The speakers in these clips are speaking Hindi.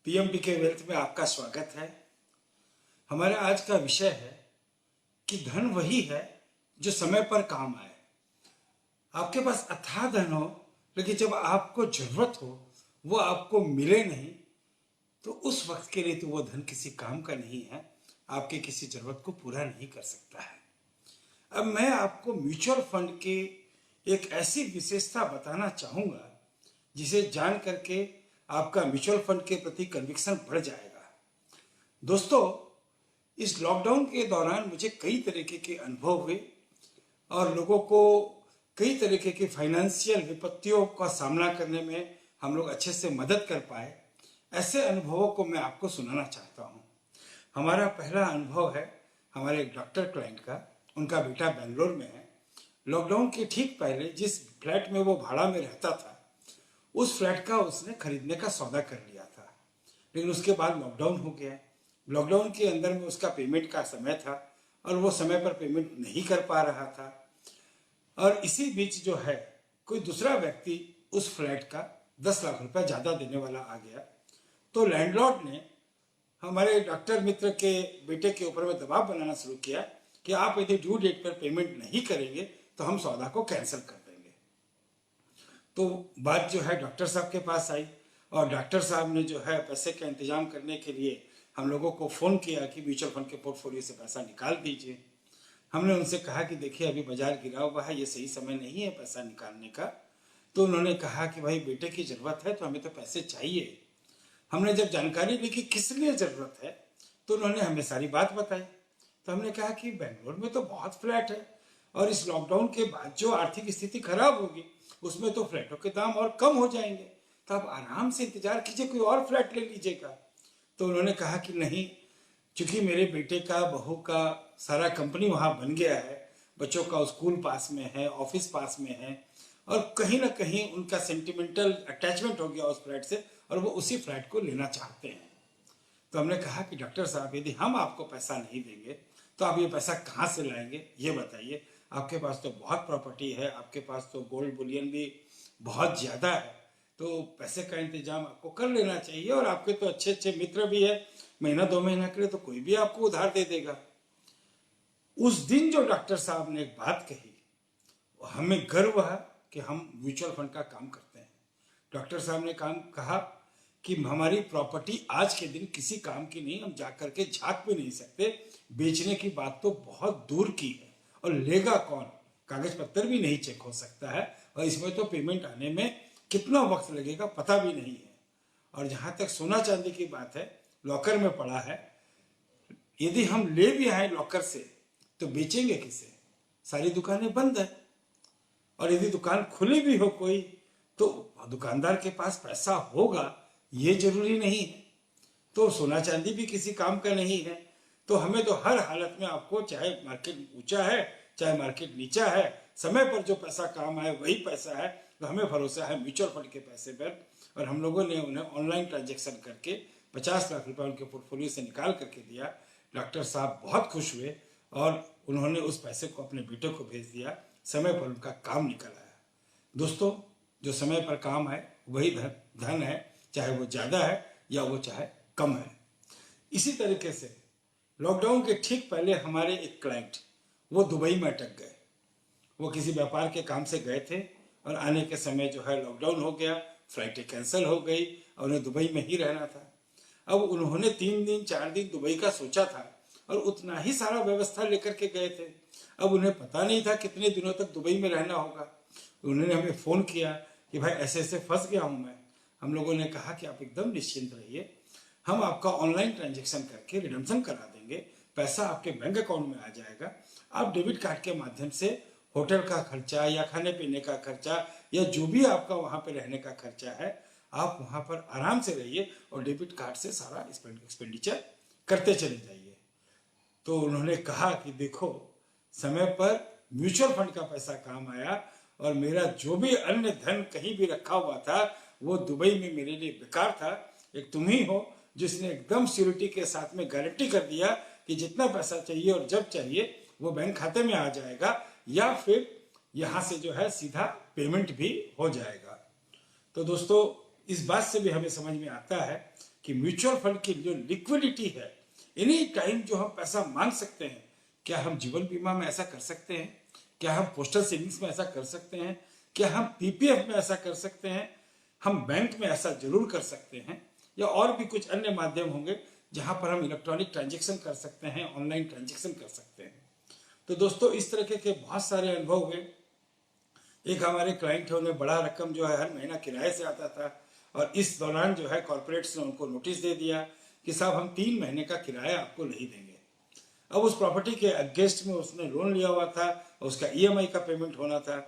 पीएमपीके वेल्थ में आपका स्वागत है। हमारा आज का विषय है कि धन वही है जो समय पर काम आए। आपके पास अथाह धन हो, लेकिन जब आपको जरूरत हो वो आपको मिले नहीं, तो उस वक्त के लिए तो वो धन किसी काम का नहीं है, आपके किसी जरूरत को पूरा नहीं कर सकता है। अब मैं आपको म्यूचुअल फंड की एक ऐसी विशेषता बताना चाहूंगा जिसे जान करके आपका म्यूचुअल फंड के प्रति कन्विक्शन बढ़ जाएगा। दोस्तों, इस लॉकडाउन के दौरान मुझे कई तरीके के अनुभव हुए और लोगों को कई तरीके की फाइनेंशियल विपत्तियों का सामना करने में हम लोग अच्छे से मदद कर पाए। ऐसे अनुभवों को मैं आपको सुनाना चाहता हूँ। हमारा पहला अनुभव है हमारे एक डॉक्टर क्लाइंट का। उनका बेटा बेंगलोर में है। लॉकडाउन के ठीक पहले जिस फ्लैट में वो भाड़ा में रहता था, उस फ्लैट का उसने खरीदने का सौदा कर लिया था, लेकिन उसके बाद लॉकडाउन हो गया। लॉकडाउन के अंदर में उसका पेमेंट का समय था और वो समय पर पेमेंट नहीं कर पा रहा था। और इसी बीच जो है कोई दूसरा व्यक्ति उस फ्लैट का 10 लाख रुपया ज़्यादा देने वाला आ गया। तो लैंडलॉर्ड ने हमारे डॉक्टर मित्र के बेटे के ऊपर में दबाव बनाना शुरू किया कि आप यदि ड्यू डेट पर पेमेंट नहीं करेंगे तो हम सौदा को कैंसिल कर देंगे। तो बात जो है डॉक्टर साहब के पास आई और डॉक्टर साहब ने जो है पैसे का इंतजाम करने के लिए हम लोगों को फ़ोन किया कि म्यूचुअल फंड के पोर्टफोलियो से पैसा निकाल दीजिए। हमने उनसे कहा कि देखिए अभी बाजार गिरा हुआ है, ये सही समय नहीं है पैसा निकालने का। तो उन्होंने कहा कि भाई बेटे की ज़रूरत है तो हमें तो पैसे चाहिए। हमने जब जानकारी ली कि किस लिए ज़रूरत है तो उन्होंने हमें सारी बात बताई। तो हमने कहा कि बेंगलोर में तो बहुत फ्लैट है और इस लॉकडाउन के बाद जो आर्थिक स्थिति खराब होगी उसमें तो फ्लैटों के दाम और कम हो जाएंगे, तो आप आराम से इंतजार कीजिए, कोई और फ्लैट ले लीजिएगा। तो उन्होंने कहा कि नहीं, चूंकि मेरे बेटे का बहू का सारा कंपनी वहाँ बन गया है, बच्चों का स्कूल पास में है, ऑफिस पास में है और कहीं ना कहीं उनका सेंटिमेंटल अटैचमेंट हो गया उस फ्लैट से और वो उसी फ्लैट को लेना चाहते हैं। तो हमने कहा कि डॉक्टर साहब, यदि हम आपको पैसा नहीं देंगे तो आप ये पैसा कहाँ से लाएंगे, ये बताइए। आपके पास तो बहुत प्रॉपर्टी है, आपके पास तो गोल्ड बुलियन भी बहुत ज़्यादा है, तो पैसे का इंतजाम आपको कर लेना चाहिए और आपके तो अच्छे अच्छे मित्र भी है, महीना 2 महीना के लिए तो कोई भी आपको उधार दे देगा। उस दिन जो डॉक्टर साहब ने एक बात कही, हमें गर्व है कि हम म्यूचुअल फंड का काम करते हैं। डॉक्टर साहब ने काम कहा कि हमारी प्रॉपर्टी आज के दिन किसी काम की नहीं, हम जा करके झांक भी नहीं सकते, बेचने की बात तो बहुत दूर की है और लेगा कौन, कागज पत्तर भी नहीं चेक हो सकता है और इसमें तो पेमेंट आने में कितना वक्त लगेगा पता भी नहीं है। और जहां तक सोना चांदी की बात है, लॉकर में पड़ा है, यदि हम ले भी आए लॉकर से तो बेचेंगे किसे, सारी दुकानें बंद है। और यदि दुकान खुली भी हो कोई तो दुकानदार के पास पैसा होगा ये जरूरी नहीं है। तो सोना चांदी भी किसी काम का नहीं है। तो हमें तो हर हालत में आपको, चाहे मार्केट ऊंचा है चाहे मार्केट नीचा है, समय पर जो पैसा काम आए वही पैसा है। तो हमें भरोसा है म्यूचुअल फंड के पैसे पर और हम लोगों ने उन्हें ऑनलाइन ट्रांजेक्शन करके 50 लाख रुपए उनके पोर्टफोलियो से निकाल करके दिया। डॉक्टर साहब बहुत खुश हुए और उन्होंने उस पैसे को अपने बेटे को भेज दिया। समय पर उनका काम निकल आया। दोस्तों, जो समय पर काम आए वही धन है, चाहे वो ज़्यादा है या वो चाहे कम है। इसी तरीके से लॉकडाउन के ठीक पहले हमारे एक क्लाइंट वो दुबई में अटक गए। वो किसी व्यापार के काम से गए थे और आने के समय जो है लॉकडाउन हो गया, फ्लाइटें कैंसिल हो गई और उन्हें दुबई में ही रहना था। अब उन्होंने 3 दिन 4 दिन दुबई का सोचा था और उतना ही सारा व्यवस्था लेकर के गए थे। अब उन्हें पता नहीं था कितने दिनों तक दुबई में रहना होगा। उन्होंने हमें फ़ोन किया कि भाई ऐसे ऐसे फंस गया हूँ मैं। हम लोगों ने कहा कि आप एकदम निश्चिंत रहिए, हम आपका ऑनलाइन ट्रांजेक्शन करके रिडम्पशन करा देंगे, पैसा आपके बैंक अकाउंट में आ जाएगा। आप डेबिट कार्ड के माध्यम से होटल का खर्चा या खाने पीने का खर्चा या जो भी आपका वहाँ पे रहने का खर्चा है, आप वहाँ पर आराम से रहिए और डेबिट कार्ड से सारा एक्सपेंडिचर करते चले जाइए। तो उन्होंने कहा कि देखो, समय पर म्यूचुअल फंड का पैसा काम आया और मेरा जो भी अन्य धन कहीं भी रखा हुआ था वो दुबई में मेरे लिए बेकार था। एक तुम ही हो जिसने एकदम सिक्योरिटी के साथ में गारंटी कर दिया कि जितना पैसा चाहिए और जब चाहिए वो बैंक खाते में आ जाएगा या फिर यहाँ से जो है सीधा पेमेंट भी हो जाएगा। तो दोस्तों, इस बात से भी हमें समझ में आता है कि म्यूचुअल फंड की जो लिक्विडिटी है, एनी टाइम जो हम पैसा मांग सकते हैं, क्या हम जीवन बीमा में ऐसा कर सकते हैं? क्या हम पोस्टल सेविंग्स में ऐसा कर सकते हैं? क्या हम पीपीएफ में ऐसा कर सकते हैं? हम बैंक में ऐसा जरूर कर सकते हैं, या और भी कुछ अन्य माध्यम होंगे जहां पर हम इलेक्ट्रॉनिक ट्रांजेक्शन कर सकते हैं, ऑनलाइन ट्रांजेक्शन कर सकते हैं। तो दोस्तों, इस तरह के बहुत सारे अनुभव हुए। एक हमारे क्लाइंट है, उन्हें बड़ा रकम जो है हर महीना किराए से आता था, और इस दौरान जो है कॉर्पोरेट्स ने उनको नोटिस दे दिया कि साहब हम 3 महीने का किराया आपको नहीं देंगे। अब उस प्रॉपर्टी के अगेंस्ट में उसने लोन लिया हुआ था और उसका ईएमआई का पेमेंट होना था।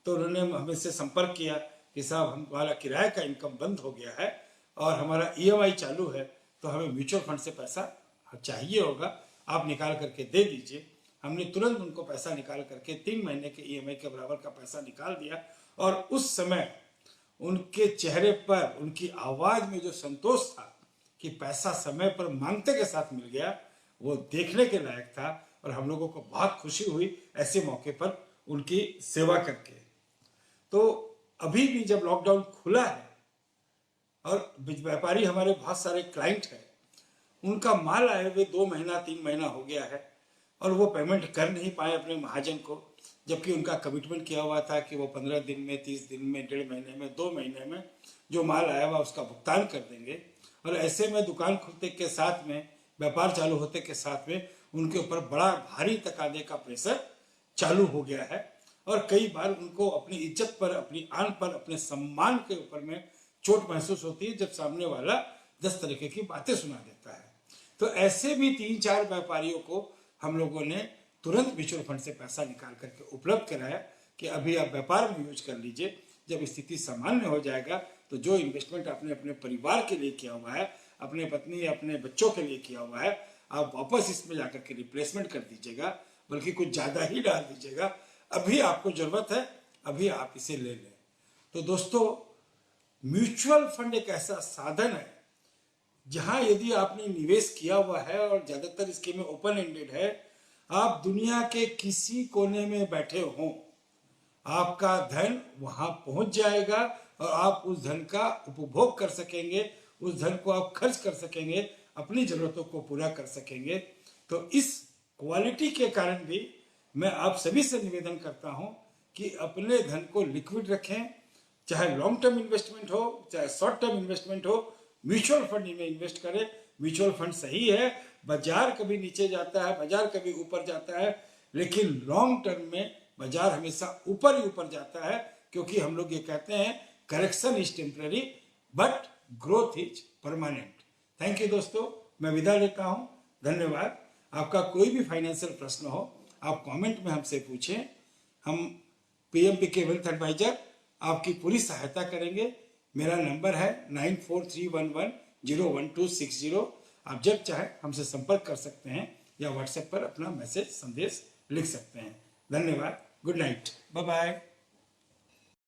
तो उन्होंने हमें से संपर्क किया कि साहब हमारा किराए का इनकम बंद हो गया है और हमारा ईएमआई चालू है, तो हमें म्यूचुअल फंड से पैसा चाहिए होगा, आप निकाल करके दे दीजिए। हमने तुरंत उनको पैसा निकाल करके 3 महीने के ईएमआई के बराबर का पैसा निकाल दिया, और उस समय उनके चेहरे पर, उनकी आवाज में जो संतोष था कि पैसा समय पर मांगते के साथ मिल गया, वो देखने के लायक था। और हम लोगों को बहुत खुशी हुई ऐसे मौके पर उनकी सेवा करके। तो अभी भी जब लॉकडाउन खुला है और व्यापारी हमारे बहुत सारे क्लाइंट हैं, उनका माल आए हुए 2 महीना 3 महीना हो गया है और वो पेमेंट कर नहीं पाए अपने महाजन को, जबकि उनका कमिटमेंट किया हुआ था कि वो 15 दिन में, 30 दिन में, 1.5 महीने में, 2 महीने में जो माल आया हुआ उसका भुगतान कर देंगे। और ऐसे में दुकान खुलते के साथ में, व्यापार चालू होते के साथ में उनके ऊपर बड़ा भारी तकादे का प्रेशर चालू हो गया है, और कई बार उनको अपनी इज्जत पर, अपनी आन पर, अपने सम्मान के ऊपर में चोट महसूस होती है जब सामने वाला 10 तरीके की बातें सुना देता है। तो ऐसे भी 3-4 व्यापारियों को हम लोगों ने तुरंत म्यूचुअल फंड से पैसा निकाल करके उपलब्ध कराया कि अभी आप व्यापार में यूज कर लीजिए, जब स्थिति सामान्य हो जाएगा तो जो इन्वेस्टमेंट आपने अपने परिवार के लिए किया हुआ है, अपने पत्नी या अपने बच्चों के लिए किया हुआ है, आप वापस इसमें जाकर के रिप्लेसमेंट कर दीजिएगा, बल्कि कुछ ज्यादा ही डाल दीजिएगा। अभी आपको जरूरत है, अभी आप इसे ले लें। तो दोस्तों, म्यूचुअल फंड एक ऐसा साधन है जहां यदि आपने निवेश किया हुआ है, और ज्यादातर स्कीमें ओपन एंडेड है, आप दुनिया के किसी कोने में बैठे हों, आपका धन वहां पहुंच जाएगा और आप उस धन का उपभोग कर सकेंगे, उस धन को आप खर्च कर सकेंगे, अपनी जरूरतों को पूरा कर सकेंगे। तो इस क्वालिटी के कारण भी मैं आप सभी से निवेदन करता हूं कि अपने धन को लिक्विड रखें, चाहे लॉन्ग टर्म इन्वेस्टमेंट हो, चाहे शॉर्ट टर्म इन्वेस्टमेंट हो, म्यूचुअल फंड में इन्वेस्ट करें। म्यूचुअल फंड सही है, बाजार कभी नीचे जाता है, बाजार कभी ऊपर जाता है, लेकिन लॉन्ग टर्म में बाजार हमेशा ऊपर ही ऊपर जाता है, क्योंकि हम लोग ये कहते हैं correction is temporary but growth is permanent. Thank you दोस्तों, मैं विदा लेता हूं, धन्यवाद। आपका कोई भी फाइनेंशियल प्रश्न हो, आप कमेंट में हमसे पूछें, हम पीएमपीके वेल्थ एडवाइजर आपकी पूरी सहायता करेंगे। मेरा नंबर है 9431101260। आप जब चाहे हमसे संपर्क कर सकते हैं या व्हाट्सएप पर अपना मैसेज, संदेश लिख सकते हैं। धन्यवाद, गुड नाइट, बाय बाय।